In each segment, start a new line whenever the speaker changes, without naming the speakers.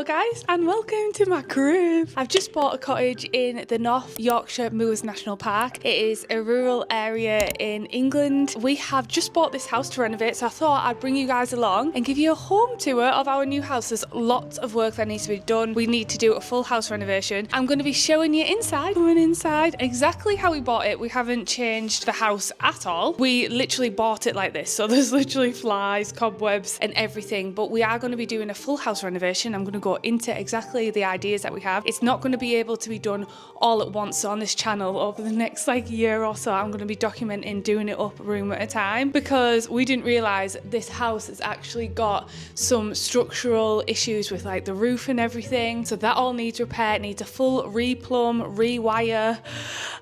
Hello guys and welcome to my crib. I've just bought a cottage in the North Yorkshire Moors National Park. It is a rural area in England. We have just bought this house to renovate, so I thought I'd bring you guys along and give you a home tour of our new house. There's lots of work that needs to be done. We need to do a full house renovation. I'm going to be showing you inside, coming inside, exactly how we bought it. We haven't changed the house at all. We literally bought it like this, so there's literally flies, cobwebs and everything, but we are going to be doing a full house renovation. I'm going to go into exactly the ideas that we have. It's not going to be able to be done all at once on this channel over the next year or so. I'm going to be documenting doing it up room at a time because we didn't realize this house has actually got some structural issues with the roof and everything, so that all needs repair. It needs a full replumb, rewire,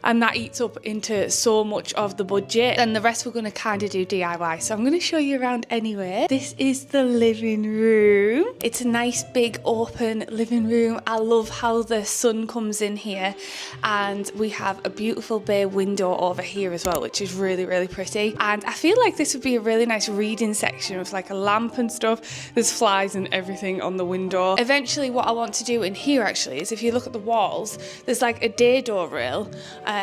and that eats up into so much of the budget, and the rest we're going to kind of do DIY. So I'm going to show you around anyway. This is the living room. It's a nice big open living room. I love how the sun comes in here, and we have a beautiful bay window over here as well, which is really, really pretty. And I feel like this would be a really nice reading section with a lamp and stuff. There's flies and everything on the window. Eventually what I want to do in here actually is, if you look at the walls, there's a dado rail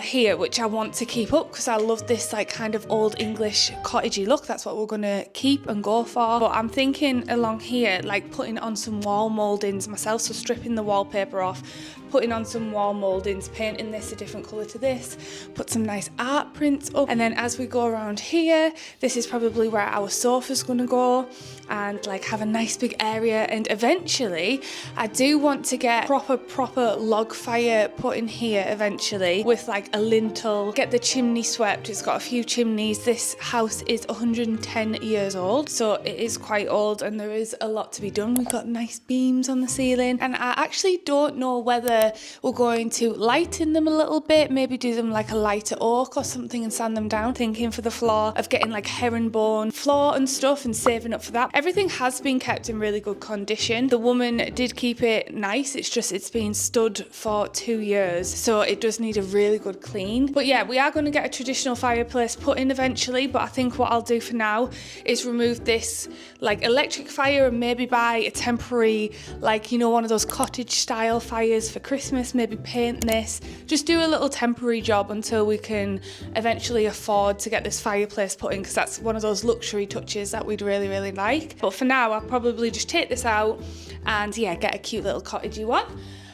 here, which I want to keep up because I love this kind of old English cottagey look. That's what we're going to keep and go for. But I'm thinking along here putting on some wall mouldings myself, so stripping the wallpaper off, putting on some wall mouldings, painting this a different colour to this, put some nice art prints up, and then as we go around here, this is probably where our sofa's going to go, and have a nice big area. And eventually I do want to get proper log fire put in here eventually, with a lintel, get the chimney swept. It's got a few chimneys. This house is 110 years old, so it is quite old and there is a lot to be done. We've got nice beams on the ceiling, and I actually don't know whether we're going to lighten them a little bit, maybe do them a lighter oak or something and sand them down. Thinking for the floor of getting herringbone floor and stuff and saving up for that. Everything has been kept in really good condition. The woman did keep it nice, it's just it's been stood for 2 years, so it does need a really good clean. But yeah, we are going to get a traditional fireplace put in eventually, but I think what I'll do for now is remove this electric fire and maybe buy a temporary one of those cottage style fires for Christmas. Maybe paint this, just do a little temporary job until we can eventually afford to get this fireplace put in, because that's one of those luxury touches that we'd really, really like. But for now I'll probably just take this out and yeah, get a cute little cottagey one.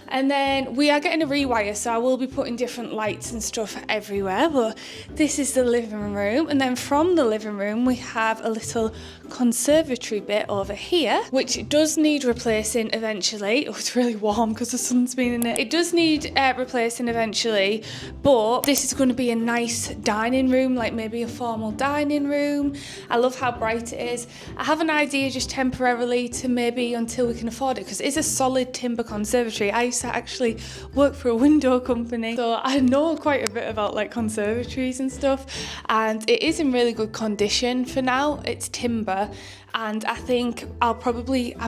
And then we are getting a rewire, so I will be putting different lights and stuff everywhere. But this is the living room, and then from the living room we have a little conservatory bit over here, which does need replacing eventually. Oh, it's really warm because the sun's been in it. It does need replacing eventually, but this is going to be a nice dining room, maybe a formal dining room. I love how bright it is. I have an idea just temporarily to maybe until we can afford it, because it's a solid timber conservatory. I used to actually work for a window company, so I know quite a bit about conservatories and stuff, and it is in really good condition for now. It's timber, and I think I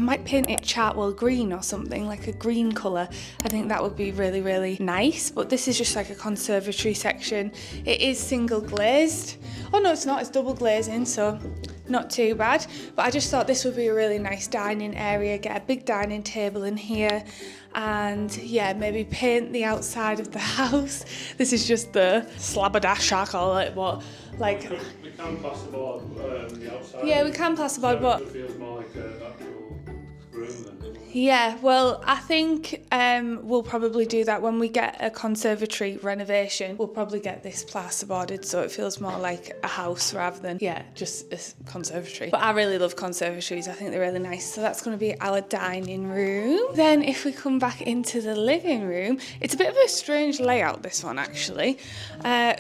might paint it chartwell green or something, a green colour. I think that would be really, really nice. But this is just a conservatory section. It is single glazed. Oh no, it's not, it's double glazing, so not too bad. But I just thought this would be a really nice dining area, get a big dining table in here, and yeah, maybe paint the outside of the house. This is just the slabberdash, I call it, but
we can plasterboard the outside.
Yeah, we can plasterboard, but
it feels more like an actual room than.
Yeah, well, I think we'll probably do that when we get a conservatory renovation. We'll probably get this plasterboarded so it feels more like a house rather than, yeah, just a conservatory. But I really love conservatories. I think they're really nice. So that's going to be our dining room. Then if we come back into the living room, it's a bit of a strange layout, this one actually.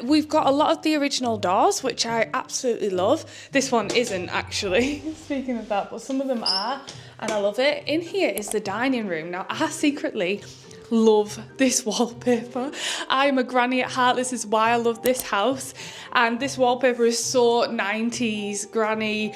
We've got a lot of the original doors, which I absolutely love. This one isn't actually, speaking of that, but some of them are. And I love it. In here is the dining room. Now, I secretly love this wallpaper. I'm a granny at heart. This is why I love this house. And this wallpaper is so 90s granny,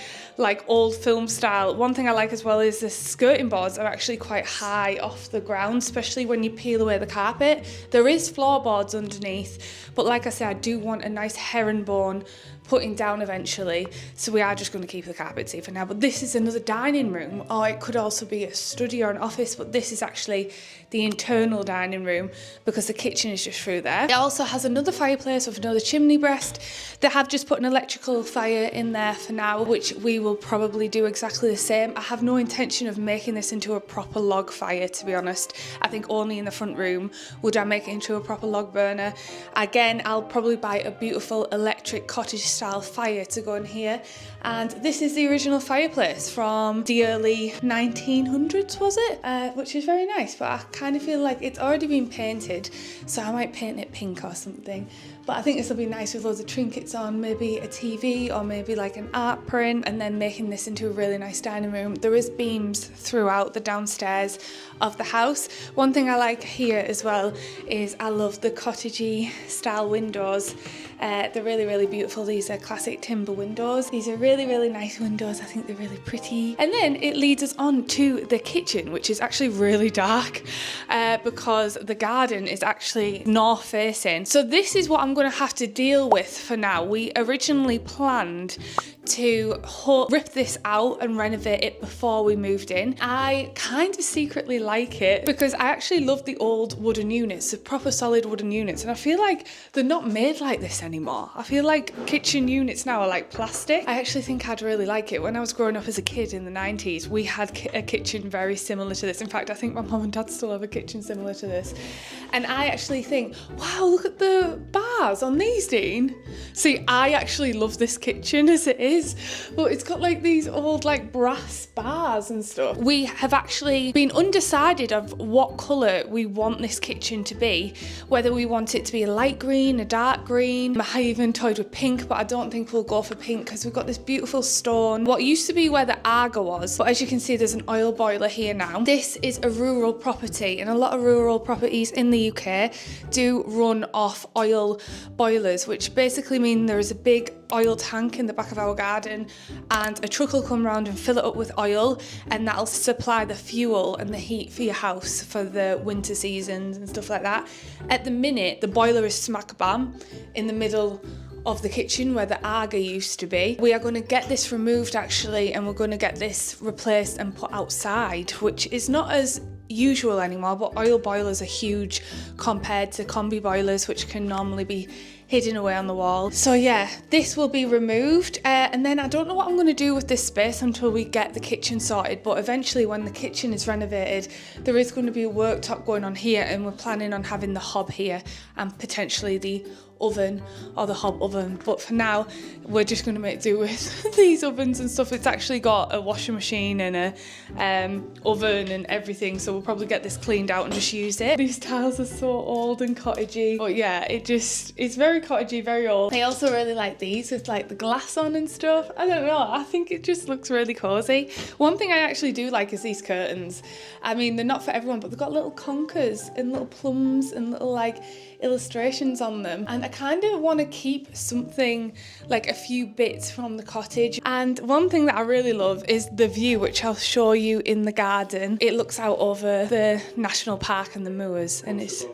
old film style. One thing I like as well is the skirting boards are actually quite high off the ground, especially when you peel away the carpet. There is floorboards underneath, but like I said, I do want a nice herringbone putting down eventually, so we are just going to keep the carpets here for now. But this is another dining room, or it could also be a study or an office, but this is actually the internal dining room because the kitchen is just through there. It also has another fireplace with another chimney breast. They have just put an electrical fire in there for now, which we will probably do exactly the same. I have no intention of making this into a proper log fire, to be honest. I think only in the front room would I make it into a proper log burner. Again, I'll probably buy a beautiful electric cottage style fire to go in here. And this is the original fireplace from the early 1900s, was it? Which is very nice, but I kind of feel like it's already been painted, so I might paint it pink or something. But I think this will be nice with loads of trinkets on, maybe a TV or maybe like an art print, and then making this into a really nice dining room. There is beams throughout the downstairs of the house. One thing I like here as well is I love the cottagey style windows. They're really, really beautiful. These are classic timber windows. These are really, really nice windows. I think they're really pretty. And then it leads us on to the kitchen, which is actually really dark because the garden is actually north facing. So this is what I'm going to have to deal with for now. We originally planned to rip this out and renovate it before we moved in. I kind of secretly like it because I actually love the old wooden units, the proper solid wooden units, and I feel like they're not made like this anymore. I feel like kitchen units now are like plastic. I actually think I'd really like it. When I was growing up as a kid in the 90s, we had a kitchen very similar to this. In fact, I think my mum and dad still have a kitchen similar to this. And I actually think, wow, look at the bars on these, Dean. See, I actually love this kitchen as it is, but it's got like these old like brass bars and stuff. We have actually been undecided of what colour we want this kitchen to be, whether we want it to be a light green, a dark green. I even toyed with pink, but I don't think we'll go for pink because we've got this beautiful stone, what used to be where the Aga was, but as you can see there's an oil boiler here now. This is a rural property, and a lot of rural properties in the UK do run off oil boilers, which basically mean there is a big oil tank in the back of our garden and a truck will come around and fill it up with oil, and that'll supply the fuel and the heat for your house for the winter seasons and stuff like that. At the minute the boiler is smack bam in the middle of the kitchen where the Aga used to be. We are going to get this removed actually, and we're going to get this replaced and put outside, which is not as usual anymore, but oil boilers are huge compared to combi boilers, which can normally be hidden away on the wall. So yeah, this will be removed, and then I don't know what I'm going to do with this space until we get the kitchen sorted, but eventually when the kitchen is renovated there is going to be a worktop going on here, and we're planning on having the hob here and potentially the oven or the hob oven, but for now we're just going to make do with these ovens and stuff. It's actually got a washing machine and a oven and everything, so we'll probably get this cleaned out and just use it. These tiles are so old and cottagey, but yeah, it's very cottagey, very old. I also really like these with like the glass on and stuff. I don't know, I think it just looks really cozy. One thing I actually do like is these curtains. I mean, they're not for everyone, but they've got little conkers and little plums and little like illustrations on them, and I kind of want to keep something like a few bits from the cottage. And one thing that I really love is the view, which I'll show you in the garden. It looks out over the national park and the moors, and it's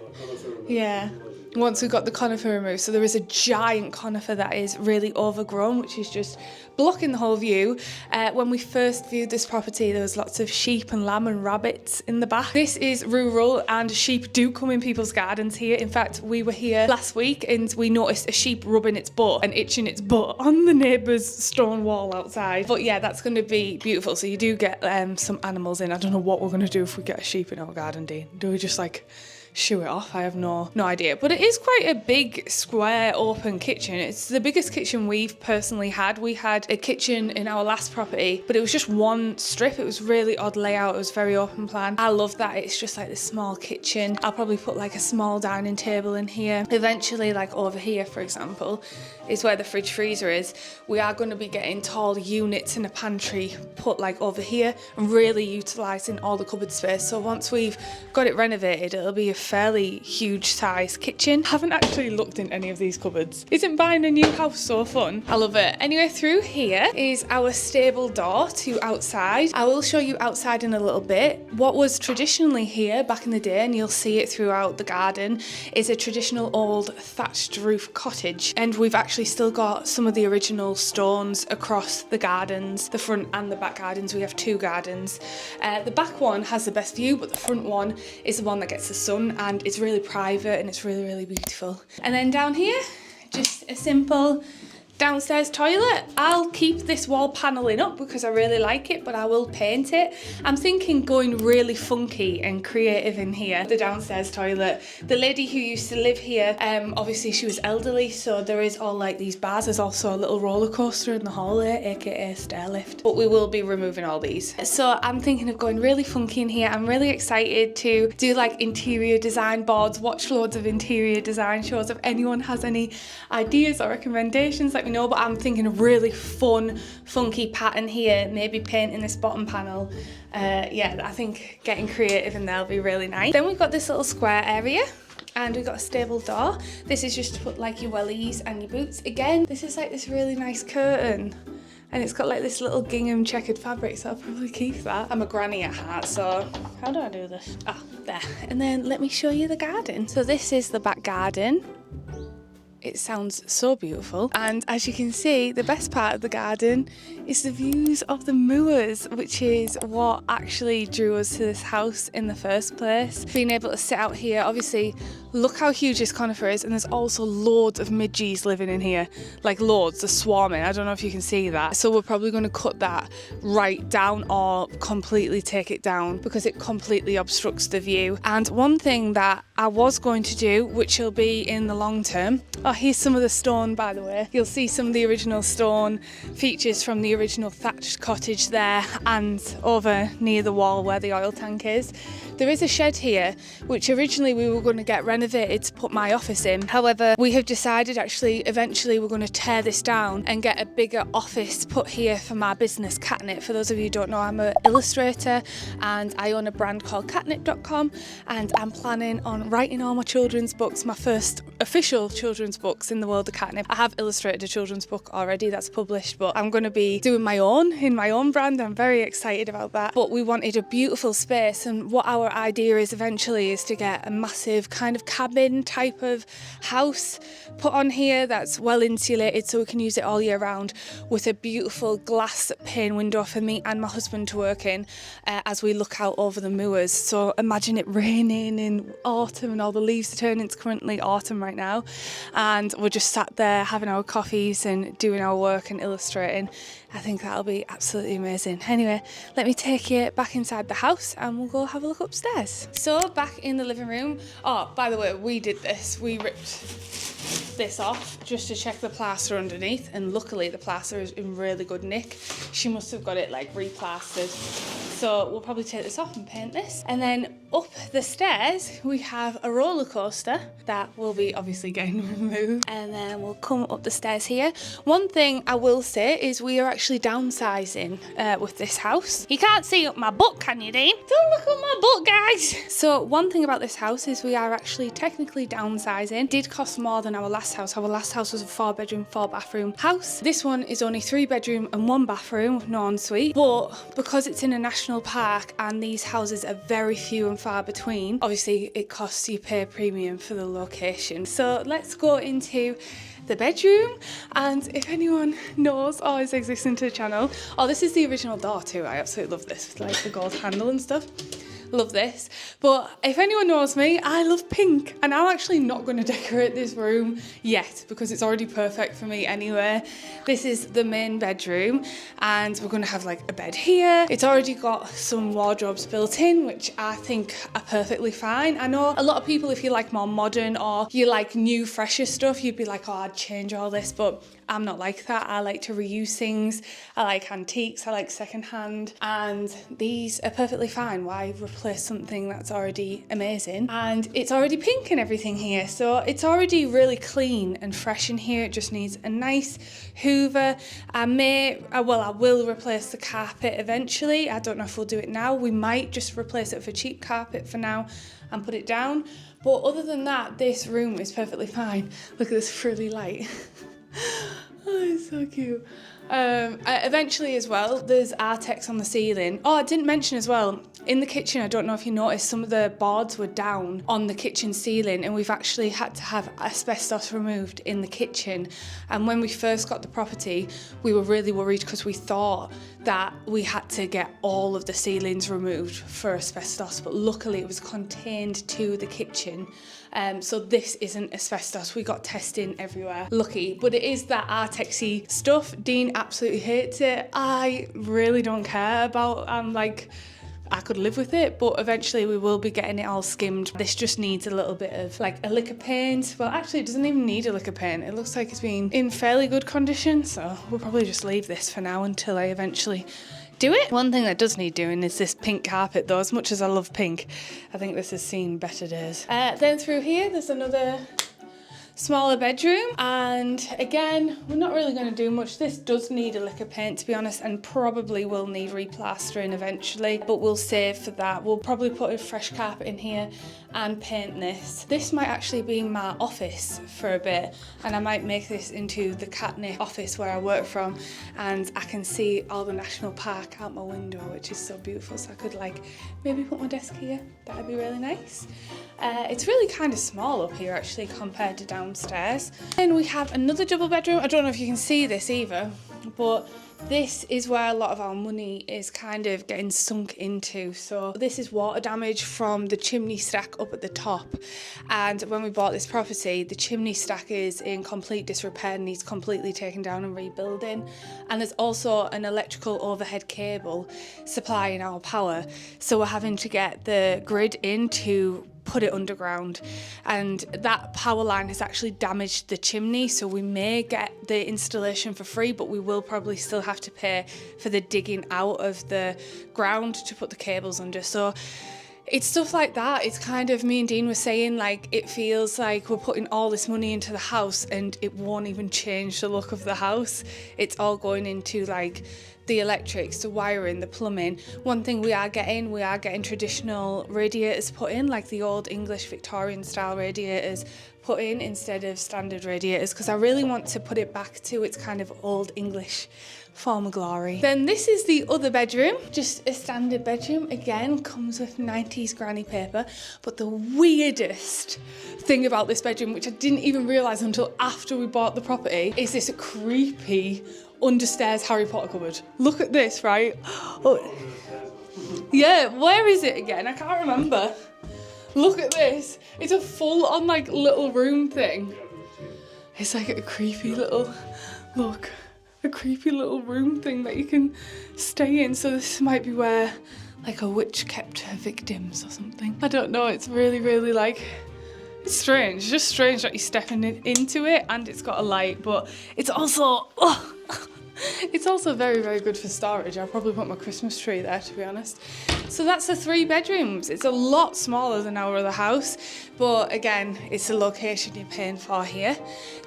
yeah, once we've got the conifer removed. So there is a giant conifer that is really overgrown, which is just blocking the whole view. When we first viewed this property, there was lots of sheep and lamb and rabbits in the back. This is rural, and sheep do come in people's gardens here. In fact, we were here last week and we noticed a sheep rubbing its butt and itching its butt on the neighbour's stone wall outside. But yeah, that's going to be beautiful. So you do get some animals in. I don't know what we're going to do if we get a sheep in our garden, Dean. Do we just like shoo it off? I have no idea, but it is quite a big square open kitchen. It's the biggest kitchen we've personally had. We had a kitchen in our last property, but it was just one strip. It was really odd layout. It was very open plan. I love that it's just like this small kitchen. I'll probably put like a small dining table in here. Eventually, like over here for example, is where the fridge freezer is. We are going to be getting tall units in a pantry put like over here and really utilising all the cupboard space. So once we've got it renovated, it'll be a fairly huge size kitchen. Haven't actually looked in any of these cupboards. Isn't buying a new house so fun? I love it. Anyway, through here is our stable door to outside. I will show you outside in a little bit. What was traditionally here back in the day, and you'll see it throughout the garden, is a traditional old thatched roof cottage. And we've actually still got some of the original stones across the gardens, the front and the back gardens. We have two gardens. The back one has the best view, but the front one is the one that gets the sun, and it's really private and it's really, really beautiful. And then down here, just a simple downstairs toilet. I'll keep this wall paneling up because I really like it, but I will paint it. I'm thinking going really funky and creative in here. The downstairs toilet. The lady who used to live here, obviously she was elderly, so there is all like these bars. There's also a little roller coaster in the hallway, aka stair lift. But we will be removing all these. So I'm thinking of going really funky in here. I'm really excited to do like interior design boards, watch loads of interior design shows. If anyone has any ideas or recommendations, let me know. But I'm thinking a really fun, funky pattern here, maybe painting this bottom panel. Yeah, I think getting creative in there will be really nice. Then we've got this little square area, and we've got a stable door. This is just to put like your wellies and your boots. Again, this is like this really nice curtain, and it's got like this little gingham checkered fabric, so I'll probably keep that. I'm a granny at heart, so how do I do this? Ah, there. And then let me show you the garden. So this is the back garden. It sounds so beautiful, and as you can see, the best part of the garden is the views of the moors, which is what actually drew us to this house in the first place. Being able to sit out here, obviously look how huge this conifer is, and there's also loads of midges living in here, like loads, they're swarming. I don't know if you can see that, so we're probably going to cut that right down or completely take it down because it completely obstructs the view. And one thing that I was going to do, which will be in the long term, oh, here's some of the stone, by the way. You'll see some of the original stone features from the original thatched cottage there, and over near the wall where the oil tank is. There is a shed here, which originally we were going to get renovated to put my office in. However, we have decided actually eventually we're going to tear this down and get a bigger office put here for my business, Katnipp. For those of you who don't know, I'm an illustrator and I own a brand called Katnipp.com, and I'm planning on writing all my children's books, my first official children's books in the world of Katnipp. I have illustrated a children's book already that's published, but I'm going to be doing my own in my own brand. I'm very excited about that. But we wanted a beautiful space, and what our idea is eventually is to get a massive kind of cabin type of house put on here that's well insulated so we can use it all year round, with a beautiful glass pane window for me and my husband to work in as we look out over the moors. So imagine it raining in autumn and all the leaves are turning. It's currently autumn right now, and we're just sat there having our coffees and doing our work and illustrating. I think that'll be absolutely amazing. Anyway, let me take you back inside the house and we'll go have a look upstairs. So back in the living room, oh, by the way, we did this. We ripped this off just to check the plaster underneath, and luckily the plaster is in really good nick. She must have got it like replastered. So we'll probably take this off and paint this. And then up the stairs, we have a roller coaster that will be obviously getting removed. And then we'll come up the stairs here. One thing I will say is we are actually downsizing with this house. You can't see up my butt, can you, Dean? Don't look up my butt, guys. So one thing about this house is we are actually technically downsizing. It did cost more than our last house. Our last house was a 4-bedroom, 4-bathroom house. This one is only 3-bedroom and 1 bathroom with no ensuite. But because it's in a national park and these houses are very few and far between, obviously it costs you pay a premium for the location. So let's go into the bedroom, and if anyone knows or is existing to the channel, oh, this is the original door too. I absolutely love this with like the gold handle and stuff. Love this. But if anyone knows me, I love pink, and I'm actually not going to decorate this room yet because it's already perfect for me anyway. This is the main bedroom, and we're going to have like a bed here. It's already got some wardrobes built in, which I think are perfectly fine. I know a lot of people, if you like more modern or you like new, fresher stuff, you'd be like, oh, I'd change all this, but I'm not like that. I like to reuse things. I like antiques. I like secondhand. And these are perfectly fine. Why replace something that's already amazing? And it's already pink and everything here. So it's already really clean and fresh in here. It just needs a nice hoover. I will replace the carpet eventually. I don't know if we'll do it now. We might just replace it for cheap carpet for now and put it down. But other than that, this room is perfectly fine. Look at this frilly light. Oh, it's so cute. Eventually as well, there's Artex on the ceiling. Oh, I didn't mention as well, in the kitchen, I don't know if you noticed, some of the boards were down on the kitchen ceiling, and we've actually had to have asbestos removed in the kitchen. And when we first got the property, we were really worried because we thought that we had to get all of the ceilings removed for asbestos, but luckily it was contained to the kitchen. So this isn't asbestos. We got testing everywhere. Lucky. But it is that Artexy stuff. Dean absolutely hates it. I really don't care about, I could live with it, but eventually we will be getting it all skimmed. This just needs a little bit of like a lick of paint. Well, actually it doesn't even need a lick of paint. It looks like it's been in fairly good condition, so we'll probably just leave this for now until I eventually do it. One thing that does need doing is this pink carpet though. As much as I love pink, I think this has seen better days. Then through here there's another smaller bedroom, and again, we're not really going to do much. This does need a lick of paint, to be honest, and probably will need replastering eventually, but we'll save for that. We'll probably put a fresh carpet in here and paint this. This might actually be my office for a bit, and I might make this into the Katnipp office where I work from, and I can see all the national park out my window, which is so beautiful. So I could maybe put my desk here. That'd be really nice. It's really kind of small up here actually compared to downstairs. Then we have another double bedroom. I don't know if you can see this either, but this is where a lot of our money is kind of getting sunk into. So this is water damage from the chimney stack up at the top. And when we bought this property, the chimney stack is in complete disrepair and needs completely taken down and rebuilding. And there's also an electrical overhead cable supplying our power. So we're having to get the grid in to put it underground, and that power line has actually damaged the chimney, so we may get the installation for free, but we will probably still have to pay for the digging out of the ground to put the cables under. So it's stuff like that. It's kind of, me and Dean were saying, it feels like we're putting all this money into the house and it won't even change the look of the house. It's all going into the electrics, the wiring, the plumbing. One thing we are getting traditional radiators put in, like the old English Victorian style radiators put in instead of standard radiators, because I really want to put it back to its kind of old English former glory. Then this is the other bedroom, just a standard bedroom. Again, comes with 90s granny paper, but the weirdest thing about this bedroom, which I didn't even realise until after we bought the property, is this creepy understairs Harry Potter cupboard. Look at this, right? Oh, yeah, where is it again? I can't remember. Look at this. It's a full-on little room thing. It's like a creepy little, look, a creepy little room thing that you can stay in. So this might be where a witch kept her victims or something. I don't know. It's really, really it's strange. It's just strange that you're stepping into it, and it's got a light, but it's also, it's also very, very good for storage. I'll probably put my Christmas tree there, to be honest. So that's the 3 bedrooms. It's a lot smaller than our other house, but again, it's the location you're paying for here.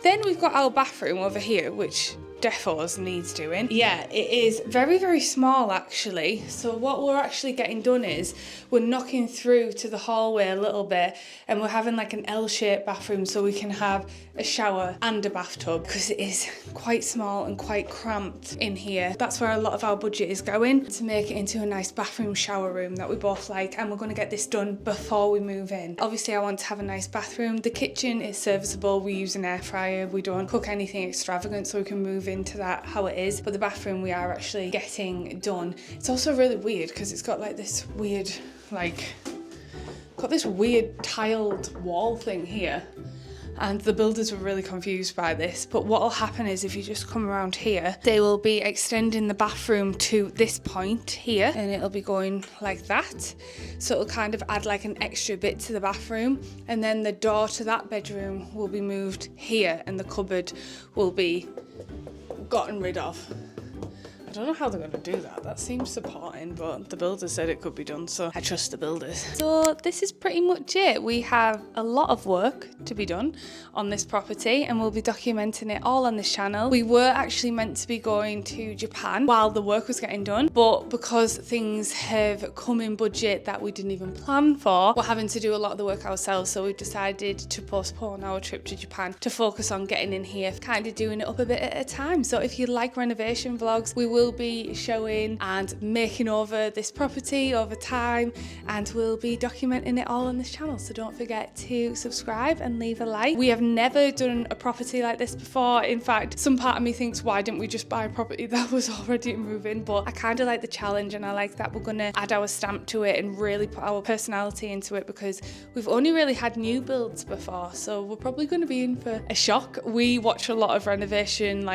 Then we've got our bathroom over here, which defos needs doing. Yeah, it is very, very small actually. So what we're actually getting done is we're knocking through to the hallway a little bit, and we're having an L-shaped bathroom so we can have a shower and a bathtub, because it is quite small and quite cramped in here. That's where a lot of our budget is going, to make it into a nice bathroom shower room that we both like, and we're going to get this done before we move in. Obviously I want to have a nice bathroom. The kitchen is serviceable. We use an air fryer. We don't cook anything extravagant, so we can move into that how it is. But the bathroom we are actually getting done. It's also really weird because it's got this weird got this weird tiled wall thing here, and the builders were really confused by this. But what will happen is, if you just come around here, they will be extending the bathroom to this point here, and it'll be going like that. So it'll kind of add an extra bit to the bathroom, and then the door to that bedroom will be moved here, and the cupboard will be gotten rid of. I don't know how they're going to do that. That seems supporting, but the builder said it could be done, so I trust the builders. So this is pretty much it. We have a lot of work to be done on this property, and we'll be documenting it all on this channel. We were actually meant to be going to Japan while the work was getting done, but because things have come in budget that we didn't even plan for, we're having to do a lot of the work ourselves, so we've decided to postpone our trip to Japan to focus on getting in here, kind of doing it up a bit at a time. So if you like renovation vlogs, we will be showing and making over this property over time, and we'll be documenting it all on this channel, so don't forget to subscribe and leave a like. We have never done a property like this before. In fact, some part of me thinks, why didn't we just buy a property that was already moving? But I kind of like the challenge, and I like that we're going to add our stamp to it and really put our personality into it, because we've only really had new builds before, so we're probably going to be in for a shock. We watch a lot of renovation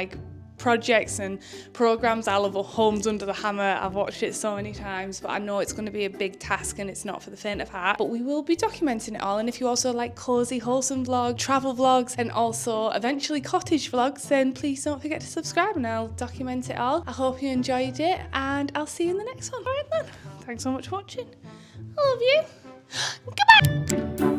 projects and programs. I love Homes Under the Hammer. I've watched it so many times, but I know it's going to be a big task and it's not for the faint of heart, but we will be documenting it all. And if you also like cozy, wholesome vlogs, travel vlogs, and also eventually cottage vlogs, then please don't forget to subscribe and I'll document it all. I hope you enjoyed it, and I'll see you in the next one. All right then, thanks so much for watching. I love you. Goodbye.